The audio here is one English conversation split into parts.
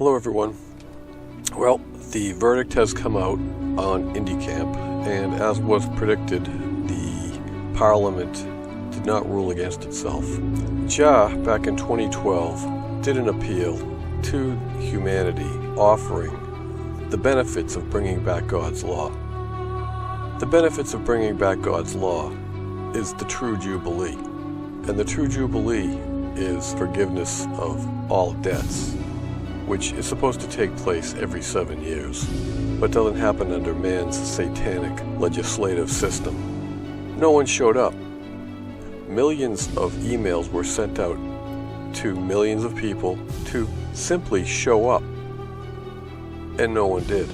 Hello everyone. Well, the verdict has come out on IndyCamp, and as was predicted, the Parliament did not rule against itself. JA, back in 2012, did an appeal to humanity offering the benefits of bringing back God's law. The benefits of bringing back God's law is the true Jubilee, and the true Jubilee is forgiveness of all debts, which is supposed to take place every 7 years, but doesn't happen under man's satanic legislative system. No one showed up. Millions of emails were sent out to millions of people to simply show up, and no one did.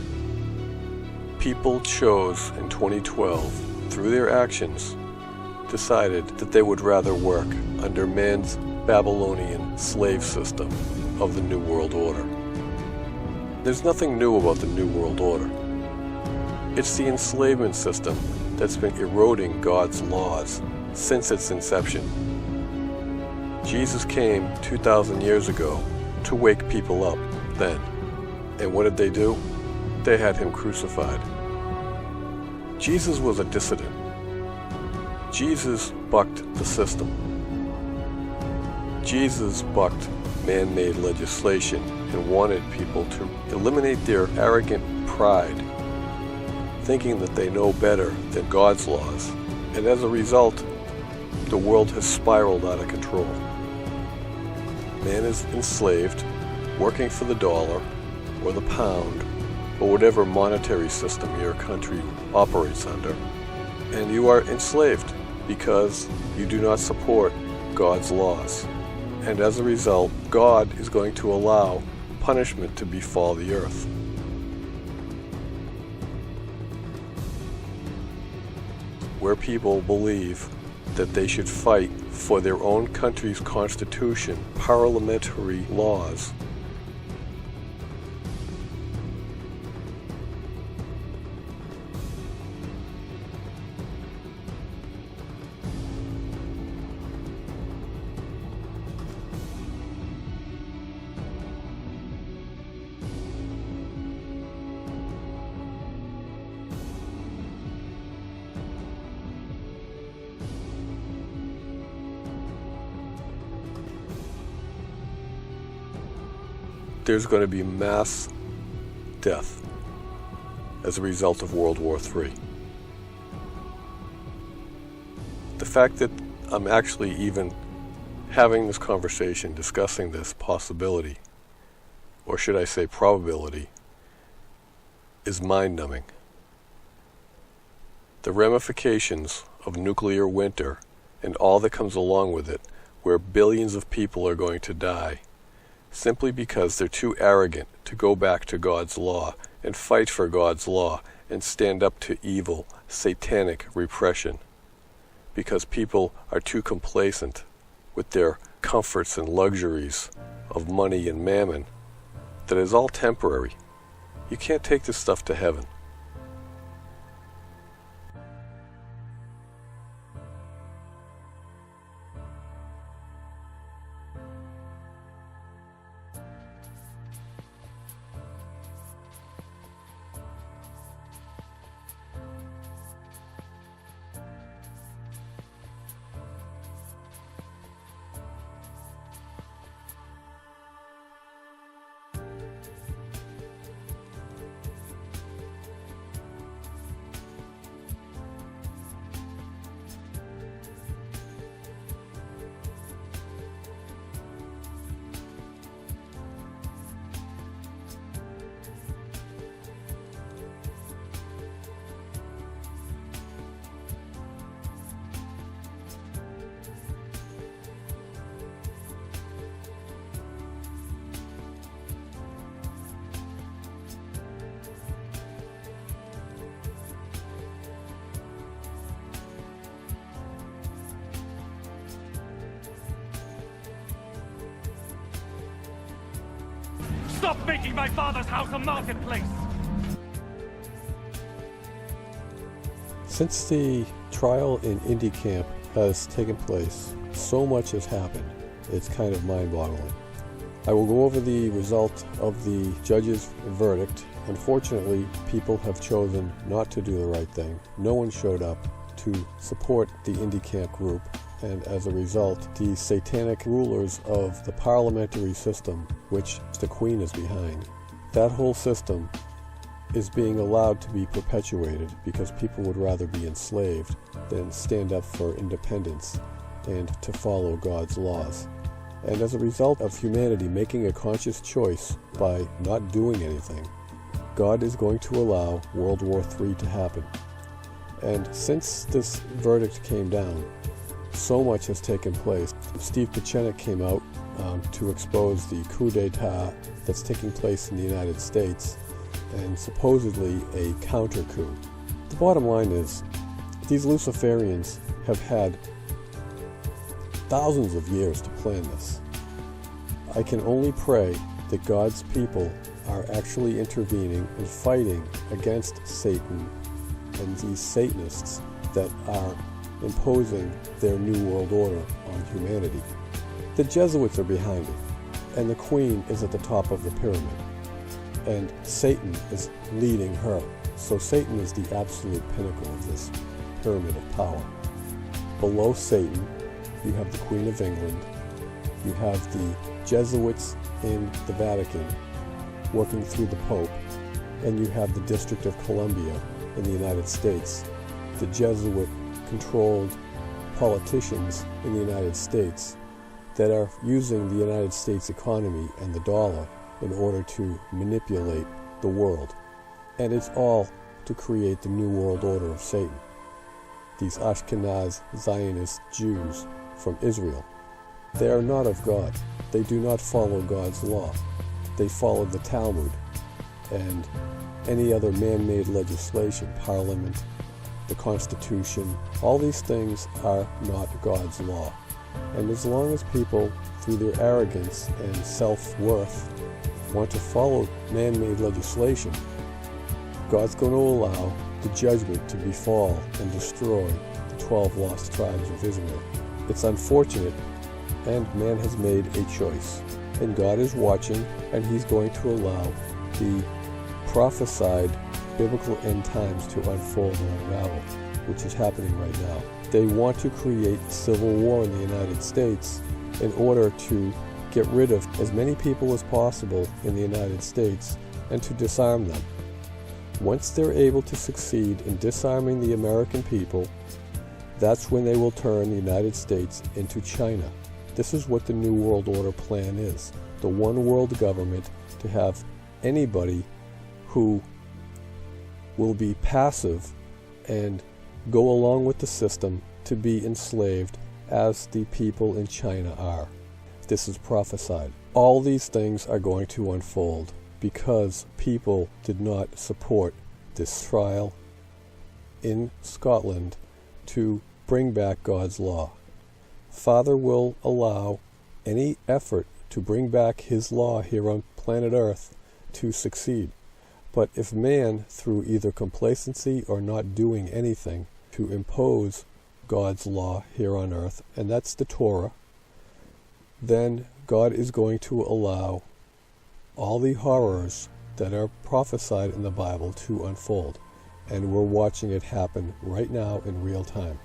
People chose in 2012, through their actions, decided that they would rather work under man's Babylonian slave system of the New World Order. There's nothing new about the New World Order. It's the enslavement system that's been eroding God's laws since its inception. Jesus came 2,000 years ago to wake people up then. And what did they do? They had him crucified. Jesus was a dissident. Jesus bucked the system. Jesus bucked man-made legislation and wanted people to eliminate their arrogant pride, thinking that they know better than God's laws. And as a result, the world has spiraled out of control. Man is enslaved, working for the dollar or the pound or whatever monetary system your country operates under. And you are enslaved because you do not support God's laws. And as a result, God is going to allow punishment to befall the earth. Where people believe that they should fight for their own country's constitution, parliamentary laws, there's going to be mass death as a result of World War III. The fact that I'm actually even having this conversation, discussing this possibility, or should I say probability, is mind-numbing. The ramifications of nuclear winter and all that comes along with it, where billions of people are going to die, simply because they're too arrogant to go back to God's law and fight for God's law and stand up to evil, satanic repression, because people are too complacent with their comforts and luxuries of money and mammon, that is all temporary. You can't take this stuff to heaven. Stop making my father's house a marketplace! Since the trial in IndyCamp has taken place, so much has happened. It's kind of mind-boggling. I will go over the result of the judge's verdict. Unfortunately, people have chosen not to do the right thing. No one showed up to support the IndyCamp group, and as a result, the satanic rulers of the parliamentary system, which the Queen is behind, that whole system is being allowed to be perpetuated because people would rather be enslaved than stand up for independence and to follow God's laws. And as a result of humanity making a conscious choice by not doing anything, God is going to allow World War III to happen. And since this verdict came down, so much has taken place. Steve Pieczenik came out to expose the coup d'etat that's taking place in the United States and supposedly a counter-coup. The bottom line is, these Luciferians have had thousands of years to plan this. I can only pray that God's people are actually intervening and fighting against Satan and these Satanists that are imposing their new world order on humanity. The Jesuits are behind it, and the Queen is at the top of the pyramid, and Satan is leading her. So Satan is the absolute pinnacle of this pyramid of power. Below Satan, you have the Queen of England, you have the Jesuits in the Vatican working through the Pope, and you have the District of Columbia in the United States, the Jesuit-controlled politicians in the United States that are using the United States economy and the dollar in order to manipulate the world. And it's all to create the new world order of Satan. These Ashkenaz Zionist Jews from Israel, they are not of God. They do not follow God's law. They follow the Talmud and any other man-made legislation, Parliament, the Constitution. All these things are not God's law. And as long as people, through their arrogance and self-worth, want to follow man-made legislation, God's going to allow the judgment to befall and destroy the 12 lost tribes of Israel. It's unfortunate, and man has made a choice. And God is watching, and he's going to allow the prophesied biblical end times to unfold and unravel, which is happening right now. They want to create civil war in the United States in order to get rid of as many people as possible in the United States and to disarm them. Once they're able to succeed in disarming the American people, that's when they will turn the United States into China. This is what the New World Order plan is. The one world government, to have anybody who will be passive and go along with the system to be enslaved as the people in China are. This is prophesied. All these things are going to unfold because people did not support this trial in Scotland to bring back God's law. Father will allow any effort to bring back his law here on planet Earth to succeed. But if man, through either complacency or not doing anything to impose God's law here on earth, and that's the Torah, then God is going to allow all the horrors that are prophesied in the Bible to unfold. And we're watching it happen right now in real time.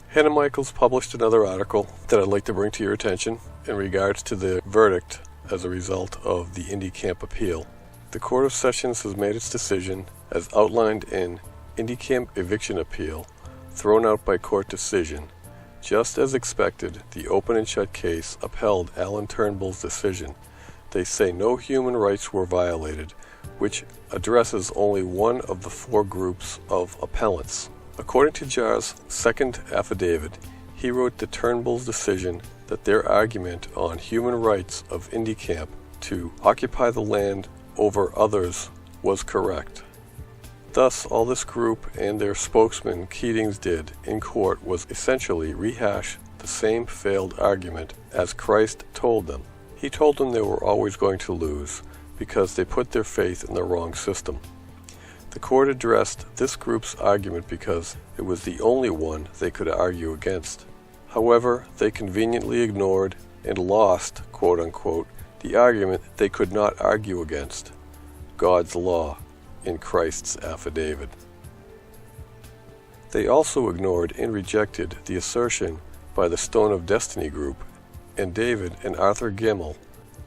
Hannah Michaels published another article that I'd like to bring to your attention in regards to the verdict as a result of the IndyCamp appeal. The Court of Sessions has made its decision as outlined in IndyCamp eviction appeal thrown out by court decision. Just as expected, the open and shut case upheld Alan Turnbull's decision. They say no human rights were violated, which addresses only one of the four groups of appellants. According to Jar's second affidavit, he wrote that Turnbull's decision that their argument on human rights of IndyCamp to occupy the land over others was correct. Thus, all this group and their spokesman Keatings did in court was essentially rehash the same failed argument as Christ told them. He told them they were always going to lose because they put their faith in the wrong system. The court addressed this group's argument because it was the only one they could argue against. However, they conveniently ignored and lost, quote-unquote, the argument they could not argue against, God's law in Christ's affidavit. They also ignored and rejected the assertion by the Stone of Destiny group and David and Arthur Gemmell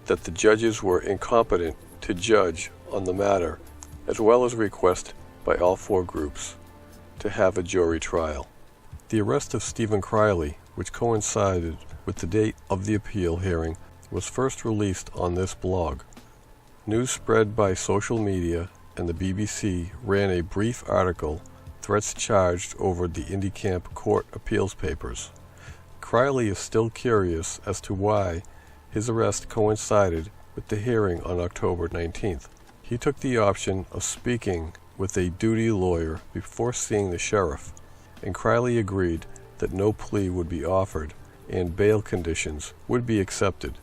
that the judges were incompetent to judge on the matter, as well as a request by all four groups to have a jury trial. The arrest of Stephen Criley, which coincided with the date of the appeal hearing, was first released on this blog. News spread by social media and the BBC ran a brief article, Threats Charged, over the IndyCamp court appeals papers. Criley is still curious as to why his arrest coincided with the hearing on October 19th. He took the option of speaking with a duty lawyer before seeing the sheriff, and Criley agreed that no plea would be offered and bail conditions would be accepted.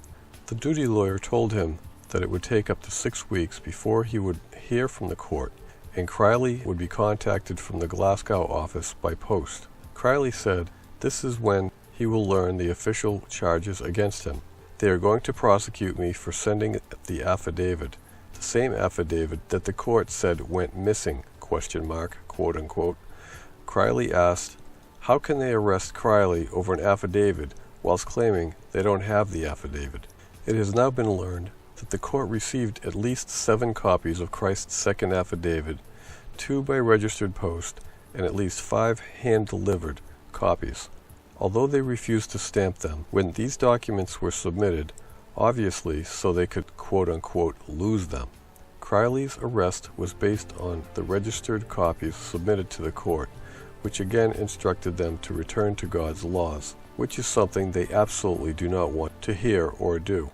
The duty lawyer told him that it would take up to 6 weeks before he would hear from the court, and Criley would be contacted from the Glasgow office by post. Criley said, "This is when he will learn the official charges against him. They are going to prosecute me for sending the affidavit, the same affidavit that the court said went missing, quote-unquote. Criley asked, how can they arrest Criley over an affidavit whilst claiming they don't have the affidavit? It has now been learned that the court received at least 7 copies of Christ's second affidavit, 2 by registered post, and at least 5 hand-delivered copies. Although they refused to stamp them when these documents were submitted, obviously so they could quote-unquote lose them. Criley's arrest was based on the registered copies submitted to the court, which again instructed them to return to God's laws, which is something they absolutely do not want to hear or do.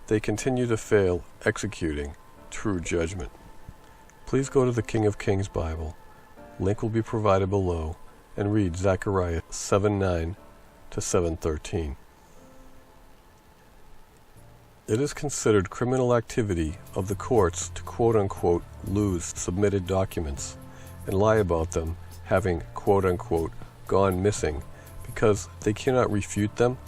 They continue to fail executing true judgment. Please go to the King of Kings Bible. Link will be provided below, and read Zechariah 7:9 to 7:13. It is considered criminal activity of the courts to quote-unquote lose submitted documents and lie about them having quote-unquote gone missing because they cannot refute them.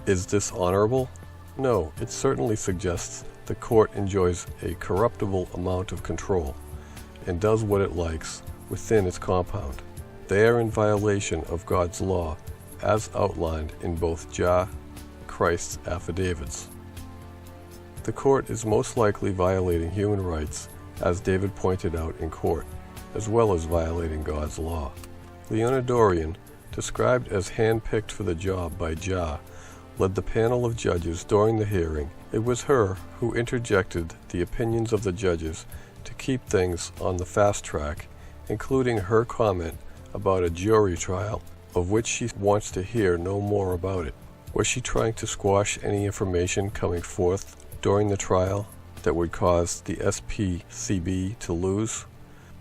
Is this honorable? No, it certainly suggests the court enjoys a corruptible amount of control and does what it likes within its compound. They are in violation of God's law, as outlined in both Christ's affidavits. The court is most likely violating human rights, as David pointed out in court, as well as violating God's law. Leona Dorian, described as hand-picked for the job by led the panel of judges during the hearing. It was her who interjected the opinions of the judges to keep things on the fast track, including her comment about a jury trial, of which she wants to hear no more about it. Was she trying to squash any information coming forth during the trial that would cause the SPCB to lose?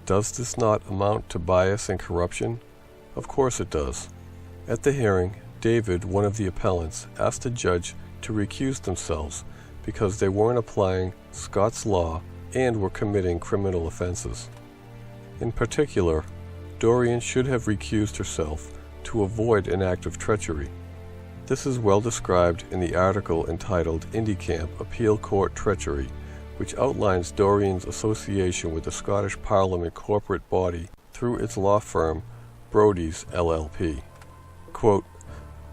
Does this not amount to bias and corruption? Of course it does. At the hearing, David, one of the appellants, asked the judge to recuse themselves because they weren't applying Scots law and were committing criminal offenses. In particular, Dorian should have recused herself to avoid an act of treachery. This is well described in the article entitled IndyCamp Appeal Court Treachery, which outlines Dorian's association with the Scottish Parliament corporate body through its law firm Brodie's LLP. Quote,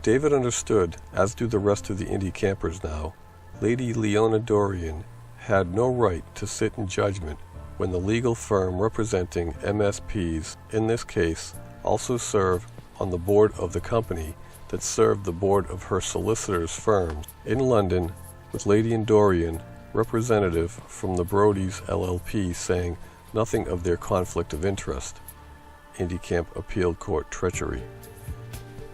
David understood, as do the rest of the Indy campers now, Lady Leona Dorian had no right to sit in judgment when the legal firm representing MSPs, in this case, also serve on the board of the company that served the board of her solicitor's firms in London, with Lady Dorian, representative from the Brodie's LLP, saying nothing of their conflict of interest. IndyCamp Appeal Court Treachery.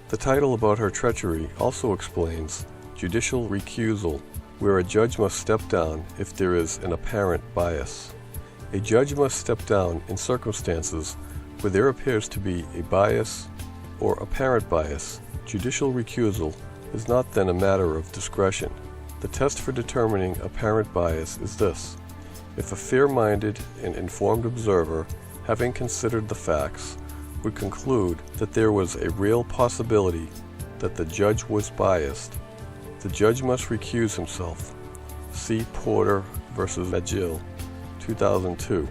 The title about her treachery also explains judicial recusal, where a judge must step down if there is an apparent bias. A judge must step down in circumstances where there appears to be a bias or apparent bias. Judicial recusal is not then a matter of discretion. The test for determining apparent bias is this: if a fair-minded and informed observer, having considered the facts, would conclude that there was a real possibility that the judge was biased, The judge must recuse himself. See Porter versus McGill, 2002.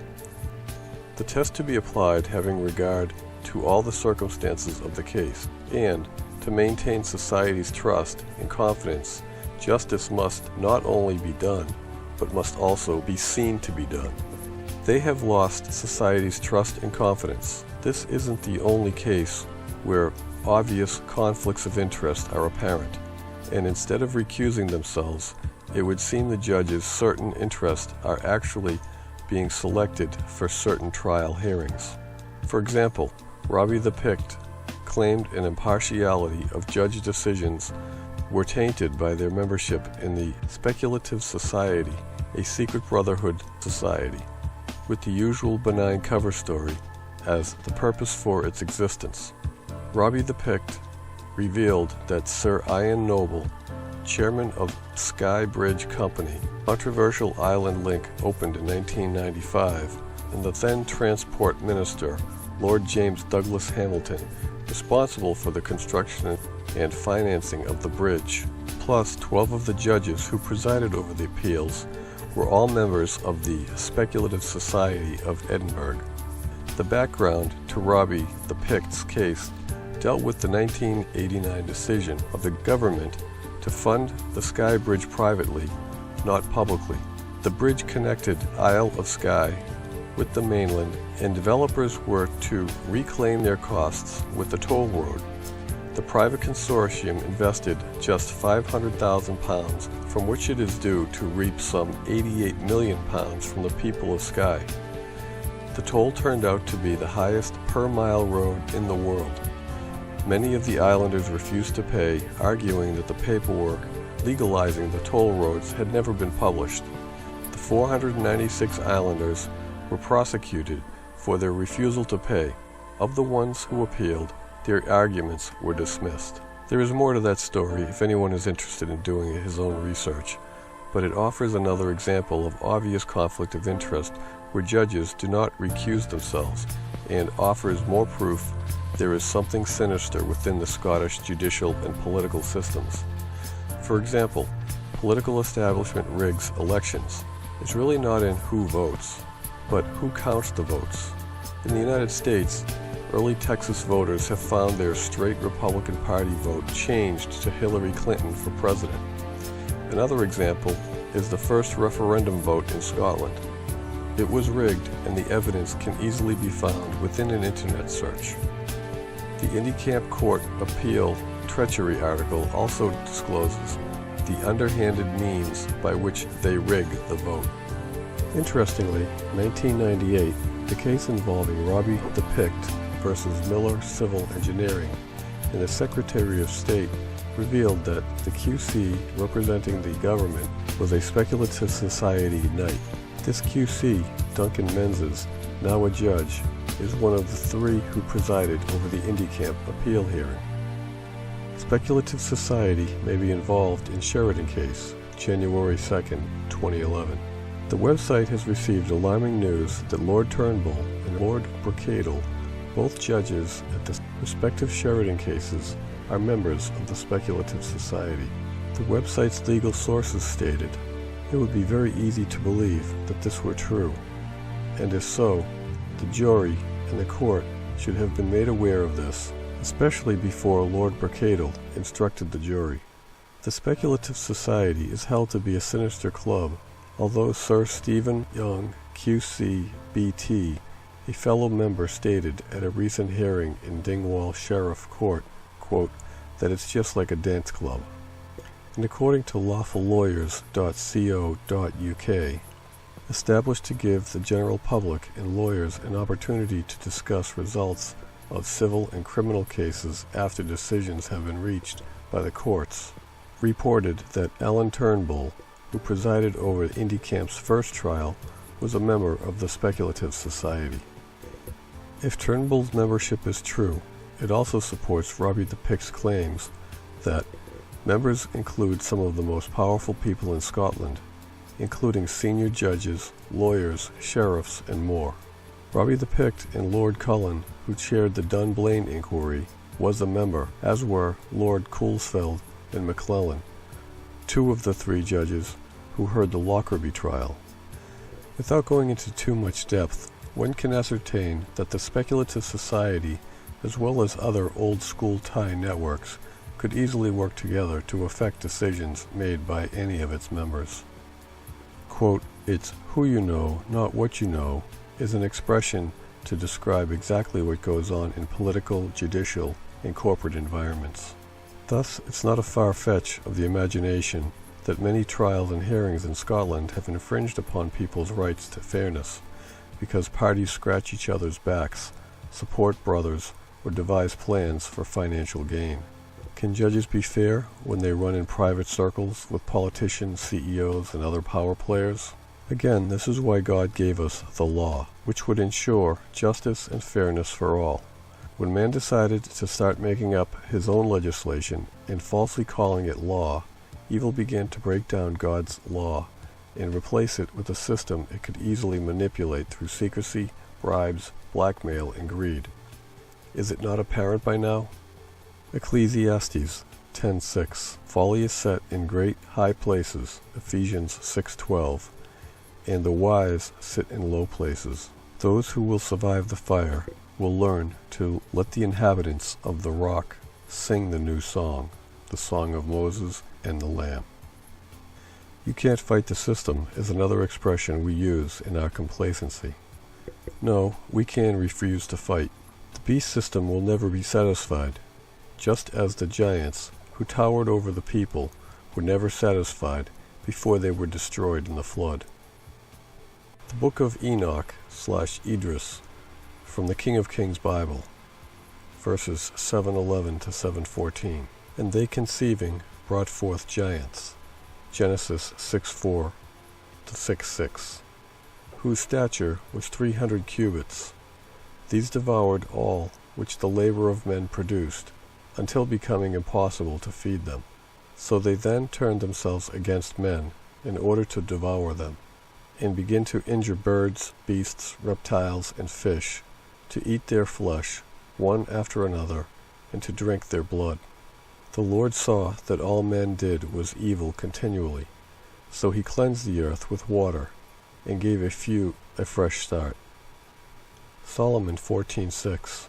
The test to be applied having regard to all the circumstances of the case, and to maintain society's trust and confidence, justice must not only be done, but must also be seen to be done. They have lost society's trust and confidence. This isn't the only case where obvious conflicts of interest are apparent, and instead of recusing themselves, it would seem the judge's certain interests are actually being selected for certain trial hearings. For example, Robbie the Pict claimed an impartiality of judge decisions were tainted by their membership in the Speculative Society, a secret brotherhood society, with the usual benign cover story as the purpose for its existence. Robbie the Pict revealed that Sir Ian Noble, chairman of Sky Bridge Company, controversial island link opened in 1995, and the then Transport Minister, Lord James Douglas Hamilton, responsible for the construction and financing of the bridge, plus 12 of the judges who presided over the appeals, were all members of the Speculative Society of Edinburgh. The background to Robbie the Pict's case dealt with the 1989 decision of the government to fund the Skye Bridge privately, not publicly. The bridge connected Isle of Skye with the mainland, and developers were to reclaim their costs with the toll road. The private consortium invested just £500,000, from which it is due to reap some £88 million from the people of Skye. The toll turned out to be the highest per-mile road in the world. Many of the islanders refused to pay, arguing that the paperwork legalizing the toll roads had never been published. The 496 islanders were prosecuted for their refusal to pay. Of the ones who appealed, their arguments were dismissed. There is more to that story if anyone is interested in doing his own research, but it offers another example of obvious conflict of interest where judges do not recuse themselves, and offers more proof there is something sinister within the Scottish judicial and political systems. For example, political establishment rigs elections. It's really not in who votes, but who counts the votes. In the United States, early Texas voters have found their straight Republican Party vote changed to Hillary Clinton for president. Another example is the first referendum vote in Scotland. It was rigged, and the evidence can easily be found within an internet search. The IndyCamp Court Appeal Treachery article also discloses the underhanded means by which they rig the vote. Interestingly, 1998, the case involving Robbie the Pict versus Miller Civil Engineering, and the Secretary of State revealed that the QC representing the government was a speculative society knight. This QC, Duncan Menzies, now a judge, is one of the three who presided over the IndyCamp appeal hearing. Speculative society may be involved in Sheridan case, January 2nd, 2011. The website has received alarming news that Lord Turnbull and Lord Bracadle, both judges at the respective Sheridan cases, are members of the Speculative Society. The website's legal sources stated, "It would be very easy to believe that this were true, and if so, the jury and the court should have been made aware of this, especially before Lord Bracadle instructed the jury." The Speculative Society is held to be a sinister club, although Sir Stephen Young, QC, BT, a fellow member, stated at a recent hearing in Dingwall Sheriff Court, quote, that it's just like a dance club. And according to lawfullawyers.co.uk, established to give the general public and lawyers an opportunity to discuss results of civil and criminal cases after decisions have been reached by the courts, reported that Alan Turnbull, who presided over IndyCamp's first trial, was a member of the Speculative Society. If Turnbull's membership is true, it also supports Robbie the Pict's claims that members include some of the most powerful people in Scotland, including senior judges, lawyers, sheriffs, and more. Robbie the Pict and Lord Cullen, who chaired the Dunblane inquiry, was a member, as were Lord Coulsfeld and McClellan. two of the three judges who heard the Lockerbie trial. Without going into too much depth, one can ascertain that the speculative society, as well as other old-school tie networks, could easily work together to affect decisions made by any of its members. Quote, "It's who you know, not what you know," is an expression to describe exactly what goes on in political, judicial, and corporate environments. Thus, it's not a far-fetch of the imagination that many trials and hearings in Scotland have infringed upon people's rights to fairness, because parties scratch each other's backs, support brothers, or devise plans for financial gain. Can judges be fair when they run in private circles with politicians, CEOs, and other power players? Again, this is why God gave us the law, which would ensure justice and fairness for all. When man decided to start making up his own legislation and falsely calling it law, evil began to break down God's law and replace it with a system it could easily manipulate through secrecy, bribes, blackmail, and greed. Is it not apparent by now? Ecclesiastes 10:6. Folly is set in great high places, Ephesians 6:12, and the wise sit in low places. Those who will survive the fire will learn to let the inhabitants of the rock sing the new song, the song of Moses and the Lamb. You can't fight the system is another expression we use in our complacency. No, we can refuse to fight. The beast system will never be satisfied, just as the giants who towered over the people were never satisfied before they were destroyed in the flood. The Book of Enoch/Idris from the King of Kings Bible, verses 7:11 to 7:14. And they conceiving brought forth giants, Genesis 6:4 to 6:6, whose stature was 300 cubits. These devoured all which the labor of men produced, until becoming impossible to feed them. So they then turned themselves against men in order to devour them, and begin to injure birds, beasts, reptiles, and fish, to eat their flesh, one after another, and to drink their blood. The Lord saw that all men did was evil continually, so he cleansed the earth with water, and gave a few a fresh start. Solomon 14:6.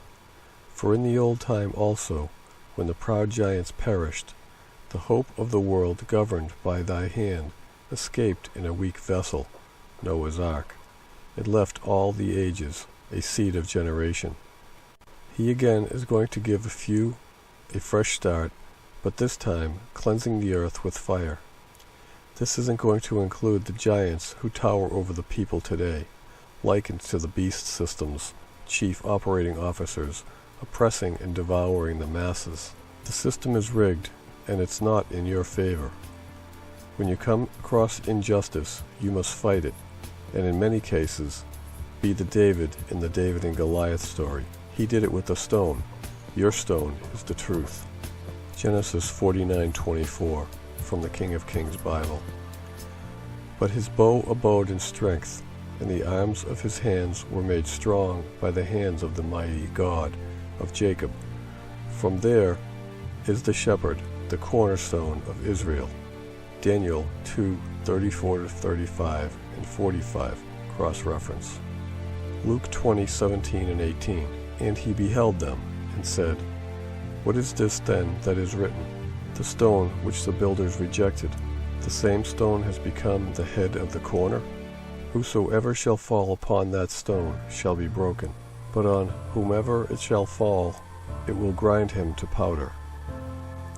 For in the old time also, when the proud giants perished, the hope of the world governed by thy hand escaped in a weak vessel, Noah's ark. It left all the ages a seed of generation. He again is going to give a few a fresh start, but this time cleansing the earth with fire. This isn't going to include the giants who tower over the people today, likened to the beast system's chief operating officers, oppressing and devouring the masses. The system is rigged, and it's not in your favor. When you come across injustice, you must fight it, and in many cases, be the David in the David and Goliath story. He did it with a stone. Your stone is the truth. Genesis 49:24 from the King of Kings Bible. But his bow abode in strength, and the arms of his hands were made strong by the hands of the mighty God of Jacob. From there is the shepherd, the cornerstone of Israel. Daniel 2:34-35 and 45, cross-reference. Luke 20:17 and 18. And he beheld them, and said, What is this then that is written? The stone which the builders rejected, the same stone has become the head of the corner? Whosoever shall fall upon that stone shall be broken, but on whomever it shall fall, it will grind him to powder.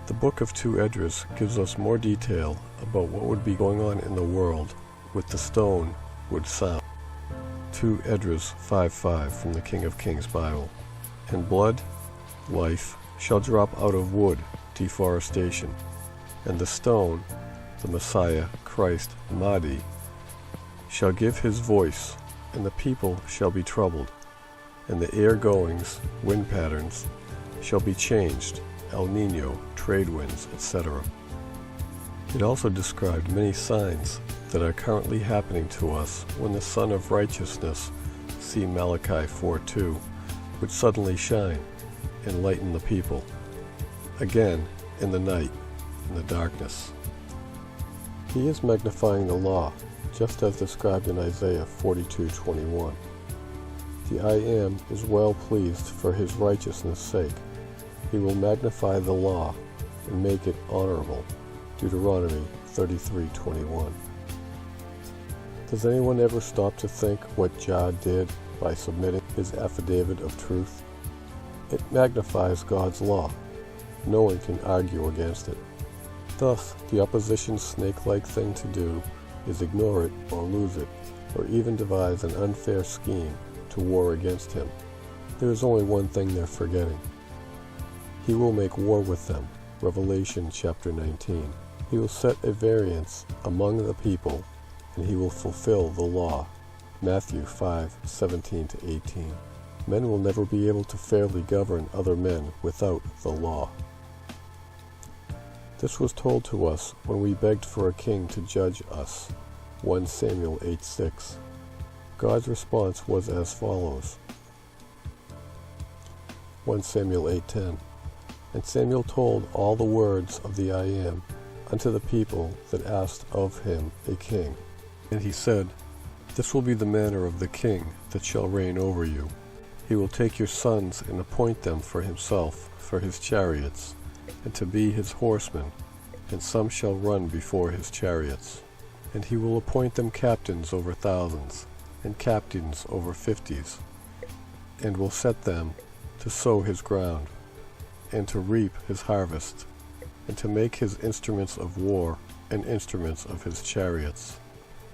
The book of 2 Esdras gives us more detail about what would be going on in the world with the stone would sound. 2 Esdras 5:5 from the King of Kings Bible. And blood, life, shall drop out of wood, deforestation, and the stone, the Messiah, Christ, Mahdi, shall give his voice, and the people shall be troubled, and the air-goings, wind patterns, shall be changed, El Nino, trade winds, etc. It also described many signs that are currently happening to us when the Sun of Righteousness, see Malachi 4:2, would suddenly shine and lighten the people. Again, in the night, in the darkness. He is magnifying the law, just as described in Isaiah 42:21. The I Am is well pleased for his righteousness' sake. He will magnify the law and make it honorable. Deuteronomy 33:21. Does anyone ever stop to think what Jah did by submitting his affidavit of truth? It magnifies God's law. No one can argue against it. Thus, the opposition's snake-like thing to do is ignore it or lose it, or even devise an unfair scheme to war against him. There is only one thing they're forgetting. He will make war with them. Revelation chapter 19. He will set a variance among the people, and he will fulfill the law. Matthew 5:17-18. Men will never be able to fairly govern other men without the law. This was told to us when we begged for a king to judge us. 1 Samuel 8:6. God's response was as follows. 1 Samuel 8:10. And Samuel told all the words of the I Am unto the people that asked of him a king. And he said, This will be the manner of the king that shall reign over you. He will take your sons and appoint them for himself, for his chariots, and to be his horsemen, and some shall run before his chariots. And he will appoint them captains over thousands, and captains over 50s, and will set them to sow his ground, and to reap his harvest, and to make his instruments of war and instruments of his chariots.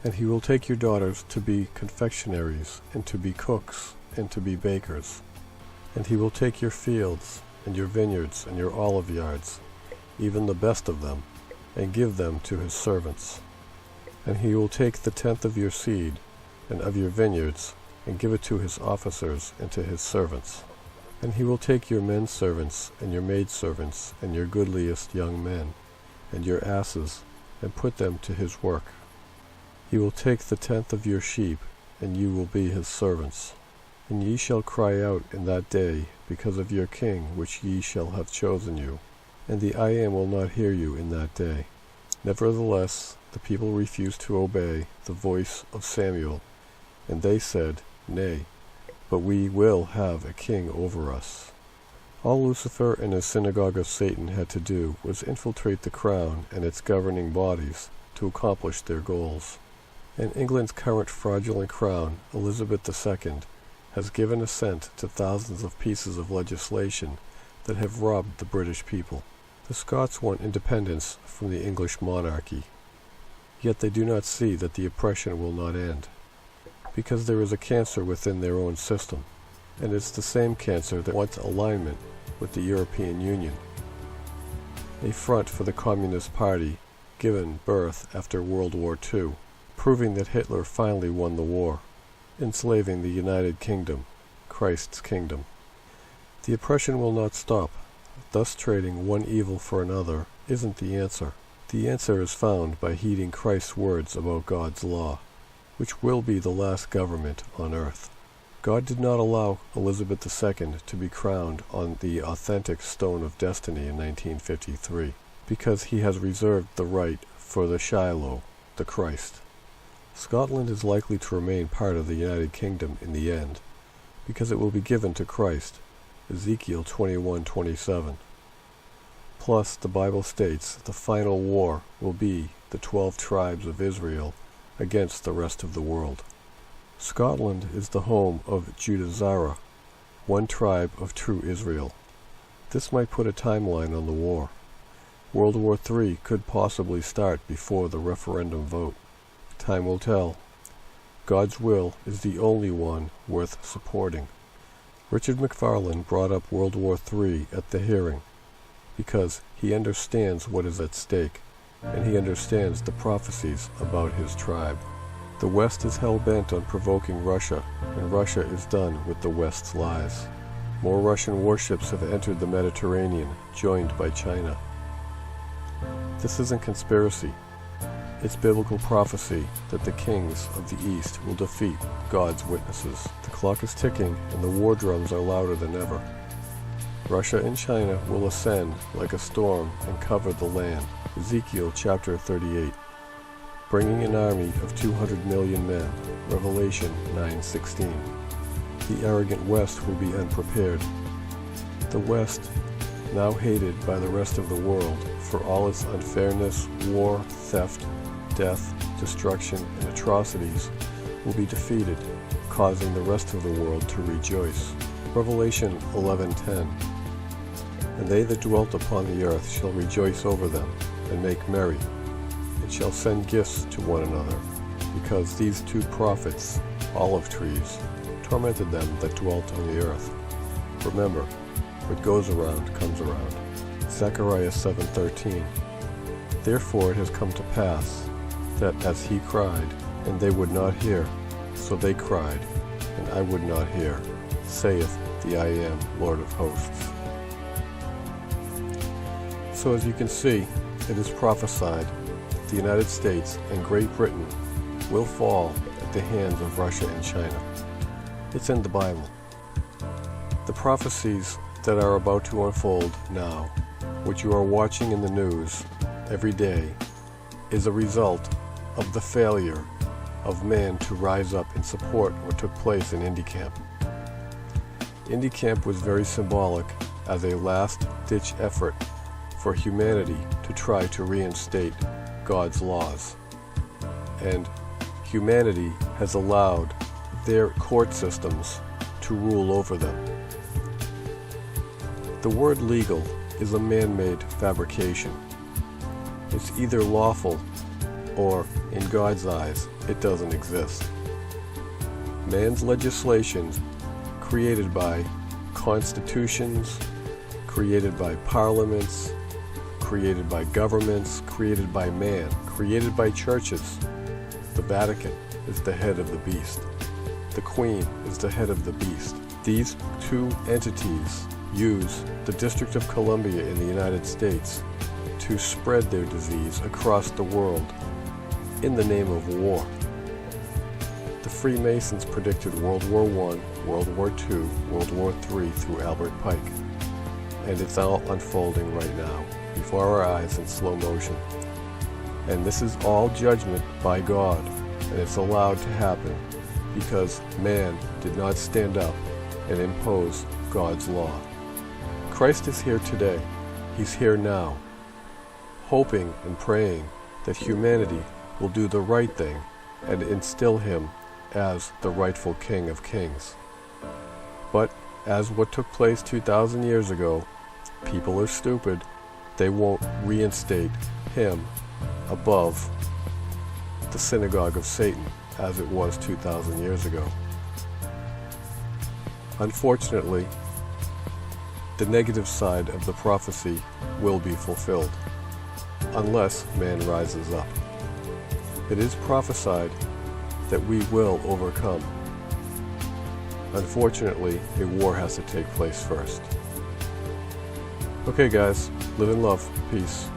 And he will take your daughters to be confectionaries, and to be cooks, and to be bakers. And he will take your fields, and your vineyards, and your olive yards, even the best of them, and give them to his servants. And he will take the tenth of your seed, and of your vineyards, and give it to his officers and to his servants. And he will take your men servants, and your maidservants, and your goodliest young men, and your asses, and put them to his work. He will take the tenth of your sheep, and you will be his servants. And ye shall cry out in that day because of your king which ye shall have chosen you. And the I Am will not hear you in that day. Nevertheless, the people refused to obey the voice of Samuel, and they said, Nay, but we will have a king over us. All Lucifer and his synagogue of Satan had to do was infiltrate the crown and its governing bodies to accomplish their goals. And England's current fraudulent crown, Elizabeth II, has given assent to thousands of pieces of legislation that have robbed the British people. The Scots want independence from the English monarchy, yet they do not see that the oppression will not end, because there is a cancer within their own system, and it's the same cancer that wants alignment with the European Union. A front for the Communist Party given birth after World War II, proving that Hitler finally won the war, enslaving the United Kingdom, Christ's kingdom. The oppression will not stop. Thus trading one evil for another isn't the answer. The answer is found by heeding Christ's words about God's law, which will be the last government on earth. God did not allow Elizabeth II to be crowned on the authentic Stone of Destiny in 1953, because he has reserved the right for the Shiloh, the Christ. Scotland is likely to remain part of the United Kingdom in the end, because it will be given to Christ, Ezekiel 21:27. Plus, the Bible states the final war will be the 12 tribes of Israel against the rest of the world. Scotland is the home of Judah Zara, one tribe of true Israel. This might put a timeline on the war. World War III could possibly start before the referendum vote. Time will tell. God's will is the only one worth supporting. Richard McFarlane brought up World War III at the hearing because he understands what is at stake, and he understands the prophecies about his tribe. The West is hell-bent on provoking Russia, and Russia is done with the West's lies. More Russian warships have entered the Mediterranean, joined by China. This isn't conspiracy. It's biblical prophecy that the kings of the East will defeat God's witnesses. The clock is ticking, and the war drums are louder than ever. Russia and China will ascend like a storm and cover the land. Ezekiel chapter 38. bringing an army of 200 million men. Revelation 9:16. The arrogant West will be unprepared. The West, now hated by the rest of the world for all its unfairness, war, theft, death, destruction, and atrocities, will be defeated, causing the rest of the world to rejoice. Revelation 11:10. And they that dwelt upon the earth shall rejoice over them, and make merry, and shall send gifts to one another, because these two prophets, olive trees, tormented them that dwelt on the earth. Remember, what goes around comes around. Zechariah 7:13. Therefore it has come to pass, that as he cried, and they would not hear, so they cried, and I would not hear, saith the I Am, Lord of hosts. So as you can see, it is prophesied that the United States and Great Britain will fall at the hands of Russia and China. It's in the Bible. The prophecies that are about to unfold now, which you are watching in the news every day, is a result of the failure of man to rise up and support what took place in IndyCamp. IndyCamp was very symbolic as a last-ditch effort for humanity to try to reinstate God's laws. And humanity has allowed their court systems to rule over them. The word legal is a man-made fabrication. It's either lawful or, in God's eyes, it doesn't exist. Man's legislations, created by constitutions, created by parliaments, created by governments, created by man, created by churches. The Vatican is the head of the beast. The Queen is the head of the beast. These two entities use the District of Columbia in the United States to spread their disease across the world in the name of war. The Freemasons predicted World War I, World War II, World War III through Albert Pike. And it's all unfolding right now, before our eyes in slow motion. And this is all judgment by God, and it's allowed to happen because man did not stand up and impose God's law. Christ is here today. He's here now, hoping and praying that humanity will do the right thing and instill him as the rightful King of Kings. But as what took place 2,000 years ago, people are stupid. They won't reinstate him above the synagogue of Satan as it was 2,000 years ago. Unfortunately, the negative side of the prophecy will be fulfilled, unless man rises up. It is prophesied that we will overcome. Unfortunately, a war has to take place first. Okay guys, live in love. Peace.